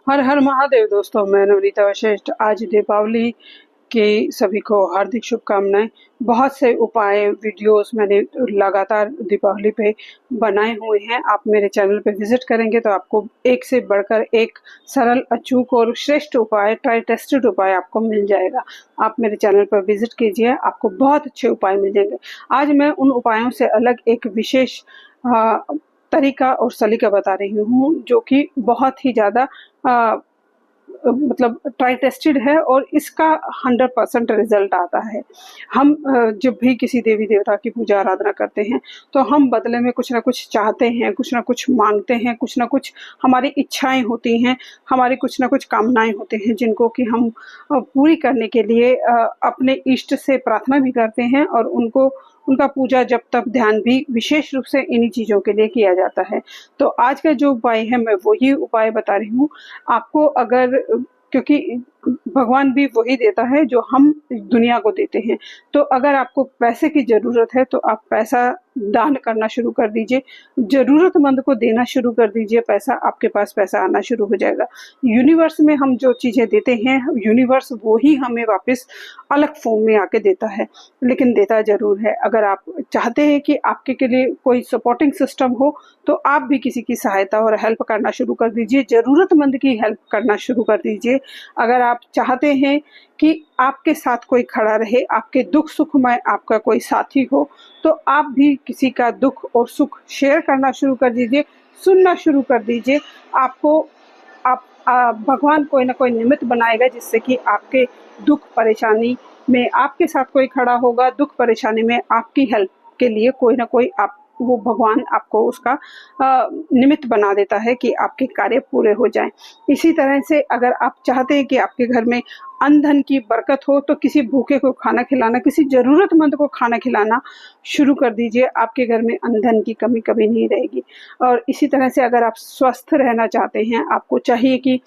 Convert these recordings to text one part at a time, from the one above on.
हर हर महादेव दोस्तों, मैं नवनीता वशिष्ठ। आज दीपावली की सभी को हार्दिक शुभकामनाएं। बहुत से उपाय वीडियोस मैंने लगातार दीपावली पे बनाए हुए हैं। आप मेरे चैनल पे विजिट करेंगे तो आपको एक से बढ़कर एक सरल, अचूक और श्रेष्ठ उपाय, ट्राई टेस्टेड उपाय आपको मिल जाएगा। आप मेरे चैनल पर विजिट कीजिए, आपको बहुत अच्छे उपाय मिल जाएंगे। आज मैं उन उपायों से अलग एक विशेष तरीका और सलीका बता रही हूँ, जो कि बहुत ही ज़्यादा मतलब ट्राई टेस्टेड है और इसका 100% रिजल्ट आता है। हम जब भी किसी देवी देवता की पूजा आराधना करते हैं तो हम बदले में कुछ ना कुछ चाहते हैं, कुछ ना कुछ मांगते हैं, कुछ ना कुछ हमारी इच्छाएं होती हैं, हमारी कुछ ना कुछ कामनाएं होती हैं, जिनको कि हम पूरी करने के लिए अपने इष्ट से प्रार्थना भी करते हैं और उनका पूजा जप तप ध्यान भी विशेष रूप से इन्हीं चीज़ों के लिए किया जाता है। तो आज का जो उपाय है, मैं वही उपाय बता रही हूँ आपको। अगर क्योंकि भगवान भी वही देता है जो हम दुनिया को देते हैं। तो अगर आपको पैसे की ज़रूरत है तो आप पैसा दान करना शुरू कर दीजिए, ज़रूरतमंद को देना शुरू कर दीजिए। पैसा आपके पास पैसा आना शुरू हो जाएगा। यूनिवर्स में हम जो चीज़ें देते हैं, यूनिवर्स वो ही हमें वापस अलग फॉर्म में आके देता है, लेकिन देता ज़रूर है। अगर आप चाहते हैं कि आपके के लिए कोई सपोर्टिंग सिस्टम हो तो आप भी किसी की सहायता और हेल्प करना शुरू कर दीजिए, ज़रूरतमंद की हेल्प करना शुरू कर दीजिए। अगर आप चाहते हैं कि आपके साथ कोई खड़ा रहे, आपके दुख सुख में आपका कोई साथी हो, तो आप भी किसी का दुख और सुख शेयर करना शुरू कर दीजिए, सुनना शुरू कर दीजिए। आपको भगवान कोई ना कोई निमित्त बनाएगा जिससे कि आपके दुख परेशानी में आपके साथ कोई खड़ा होगा, दुख परेशानी में आपकी हेल्प के लिए कोई ना कोई वो भगवान आपको उसका निमित्त बना देता है कि आपके कार्य पूरे हो जाएं। इसी तरह से अगर आप चाहते हैं कि आपके घर में अन्न धन की बरकत हो तो किसी भूखे को खाना खिलाना, किसी ज़रूरतमंद को खाना खिलाना शुरू कर दीजिए। आपके घर में अन्न धन की कमी कभी नहीं रहेगी। और इसी तरह से अगर आप स्वस्थ रहना चाहते हैं, आपको चाहिए कि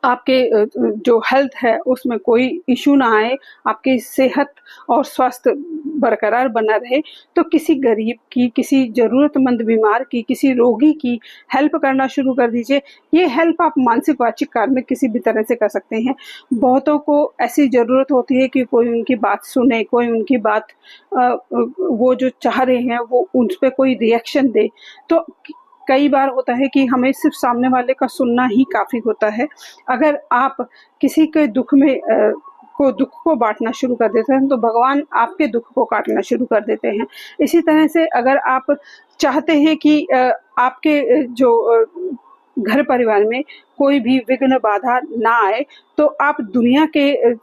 आपके जो हेल्थ है उसमें कोई इशू ना आए, आपकी सेहत और स्वास्थ्य बरकरार बना रहे, तो किसी गरीब की, किसी ज़रूरतमंद बीमार की, किसी रोगी की हेल्प करना शुरू कर दीजिए। ये हेल्प आप मानसिक वाचिक कार्मिक किसी भी तरह से कर सकते हैं। बहुतों को ऐसी ज़रूरत होती है कि कोई उनकी बात सुने, कोई उनकी बात वो जो चाह रहे हैं वो उन पर कोई रिएक्शन दे। तो कई बार होता है कि हमें सिर्फ सामने वाले का सुनना ही काफ़ी होता है। अगर आप किसी के दुख में दुख को बांटना शुरू कर देते हैं तो भगवान आपके दुख को काटना शुरू कर देते हैं। इसी तरह से अगर आप चाहते हैं कि आपके जो घर परिवार में कोई भी विघ्न बाधा ना आए, तो आप दुनिया के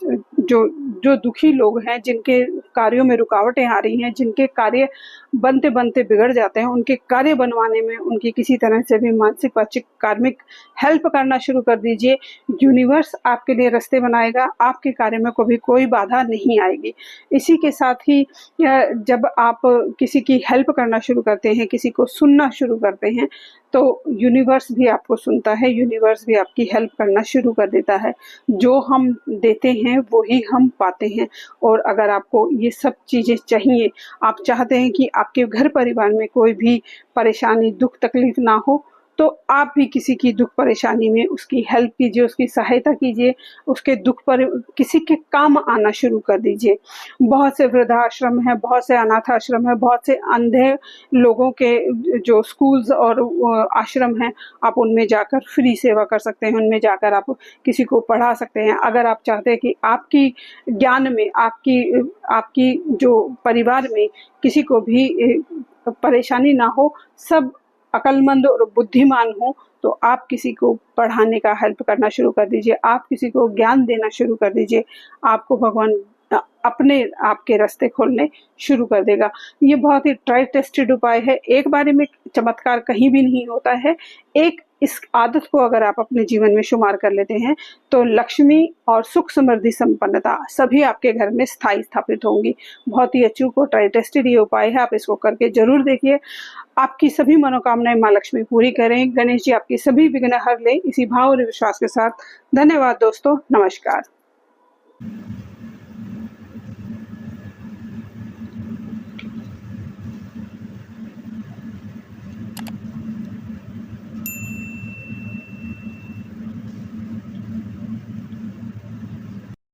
जो जो दुखी लोग हैं, जिनके कार्यों में रुकावटें आ रही हैं, जिनके कार्य बनते बनते बिगड़ जाते हैं, उनके कार्य बनवाने में उनकी किसी तरह से भी मानसिक वाचिक कार्मिक हेल्प करना शुरू कर दीजिए। यूनिवर्स आपके लिए रास्ते बनाएगा, आपके कार्य में कभी कोई बाधा नहीं आएगी। इसी के साथ ही जब आप किसी की हेल्प करना शुरू करते हैं, किसी को सुनना शुरू करते हैं, तो यूनिवर्स भी आपको सुनता है, यूनिवर्स भी आपकी हेल्प करना शुरू कर देता है। जो हम देते हैं वो ही हम पाते हैं। और अगर आपको ये सब चीज़ें चाहिए, आप चाहते हैं कि आपके घर परिवार में कोई भी परेशानी, दुख तकलीफ ना हो, तो आप भी किसी की दुख परेशानी में उसकी हेल्प कीजिए, उसकी सहायता कीजिए, उसके दुख पर किसी के काम आना शुरू कर दीजिए। बहुत से वृद्धाश्रम हैं, बहुत से अनाथ आश्रम हैं, बहुत से अंधे लोगों के जो स्कूल्स और आश्रम हैं, आप उनमें जाकर फ्री सेवा कर सकते हैं, उनमें जाकर आप किसी को पढ़ा सकते हैं। अगर आप चाहते हैं कि आपकी ज्ञान में, आपकी जो परिवार में किसी को भी परेशानी ना हो, सब अक्लमंद और बुद्धिमान हो, तो आप किसी को पढ़ाने का हेल्प करना शुरू कर दीजिए, आप किसी को ज्ञान देना शुरू कर दीजिए। आपको भगवान अपने आपके रास्ते खोलने शुरू कर देगा। ये बहुत ही ट्राई टेस्टेड उपाय है। एक बारे में चमत्कार कहीं भी नहीं होता है। एक इस आदत को अगर आप अपने जीवन में शुमार कर लेते हैं तो लक्ष्मी और सुख समृद्धि संपन्नता सभी आपके घर में स्थापित होंगी। बहुत ही अचूक और ट्राई टेस्टेड ये उपाय है, आप इसको करके जरूर देखिए। आपकी सभी मनोकामनाएं माँ लक्ष्मी पूरी करें, गणेश जी आपकी सभी विघ्न हर लें, इसी भाव और विश्वास के साथ। धन्यवाद दोस्तों, नमस्कार।